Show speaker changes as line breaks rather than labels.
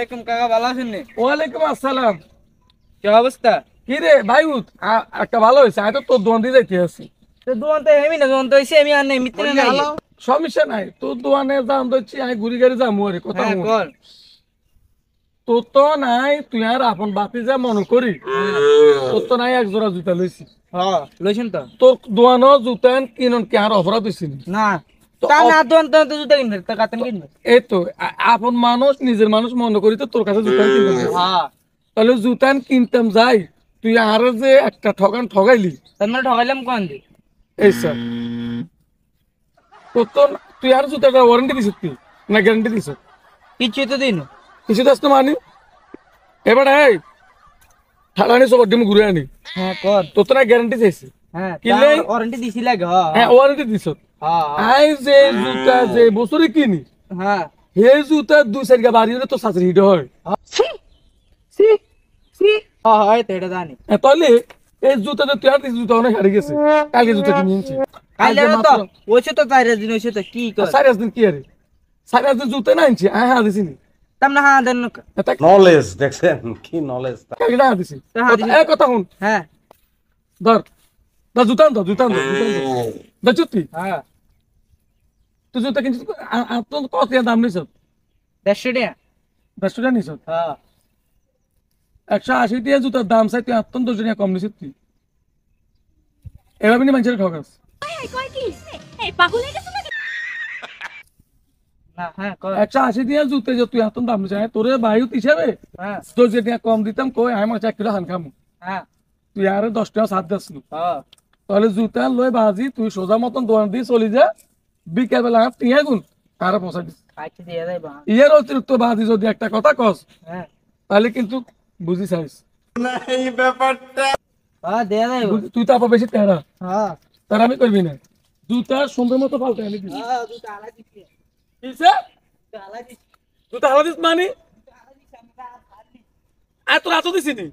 আলাইকুম কাকা, ভালো আছেন নি?
ওয়ালাইকুম আসসালাম।
কি অবস্থা?
কি রে ভাই একটা ভালো হয়েছে, আমি তো তোর দোকান দিয়ে যাইতে আছি।
তো দোকান তো হেমি না, দোকান তো হইছে আমি আর নেই মিত্র নাই।
সমস্যা নাই, তোর দোকানে দাম দিচ্ছি, আমি ঘুরি গাড়ি যাবো আরে কথা
হ্যাঁ
বল।
কর।
তোর তো নাই, তুই আর আপন বাপি যা মনে করি, তোর তো নাই এক জোড়া জুতা লইছি।
হ্যাঁ লইছেন তো?
তোর দোকানও জুতা কিনন কি আর অপরাধ হয়েছি
না
তো
তা না, দোকান তো জুতা কিনবে, তা কাতেন কিনবে।
এই তো আপন মানুষ নিজের মানুষ মনে করি তো তোর কাছে জুতা কিনতে গেছি।
হ্যাঁ
তাহলে জুতা কিনতাম যাই, তুই আর যে একটা ঠগাইলি।
তার মানে ঠকাইলাম কোন দি?
এই স্যার তোর তো, তুই আর জুতাটা ওয়ারেন্টি দিছিস তুই না গ্যারান্টি দিছ?
কিছুই তো দিন।
কিছু দাস তো মানি। এবার এই ঠালানি সব ডিম ঘুরে আনি,
হ্যাঁ কর।
তোর তো না গ্যারান্টি চাইছি।
হ্যাঁ
কিনলে
ওয়ারেন্টি দিছি লাগে। হ্যাঁ
হ্যাঁ ওয়ারেন্টি দিছ।
হ্যাঁ
আই যে জুতা যে বছরে কিনি,
হ্যাঁ
হে জুতা দুই সাইড গা বাড়ি হলে তো সাথে হিট হয়।
সি সি সি হয় তো এটা জানি।
তাহলে এই জুতাটা তুই আর দিস, জুতা অনেক হারিয়ে গেছে। কালকে জুতা কিনে আনছি,
কাইলে তো ওইছে তো 4 দিন হইছে তো কি কর?
4 দিন কি আরে, 4 দিন জুতা না আনছি, আয় হ্যাঁ দিছি নি।
তাম না হ্যাঁ দেন।
নলেজ দেখছেন কি নলেজ।
কালকে না দিছি।
হ্যাঁ দিছি।
এক কথা শুন,
হ্যাঁ
ধর ধর জুতা আন, জুতা আন, ধর জুতি।
হ্যাঁ
তুই জুতা কিনছিস তোর কত টাকা দাম নিছ?
150 টাকা।
10 টাকা নিছ?
হ্যাঁ
180 টাকা জুতার দাম চাই, তুই আত্মন 10 টাকা কম নিছিস তুই। এভাবে নি মানুষের ঠকাস।
না হ্যাঁ কর।
180 টাকা জুতে যে তুই আত্মন দাম নিছিস, তোর বায়ু হিসাবে
হ্যাঁ
10 টাকা কম দিতাম, কই আমি 1 কিলো ধান খামু,
হ্যাঁ
তুই আরে 10 টাকা সাত দাস নু।
হ্যাঁ
তাহলে জুতা লই বাজি তুই সোজা মতন দোকান দিয়ে চলি যা, বিকেল বেলা টিয়া গুন আর পৌঁছা দিস।
আচ্ছা দিয়ে যাই বা।
ইয়ার অতিরিক্ত বাজি যদি একটা কথা কস,
হ্যাঁ
তাহলে কিন্তু বুঝি চাইস।
হ্যাঁ দিয়ে যাই বা।
তুই তো আবার বেশি তেরা,
হ্যাঁ
তার আমি করবি না। জুতা সুন্দর মতো পাল্টে আনি দিবি।
হ্যাঁ দুটো আলাই দিছি।
কিসে
আলাই দিছি।
জুতা হালা দিস মানে আর তোর এত দিছি নি?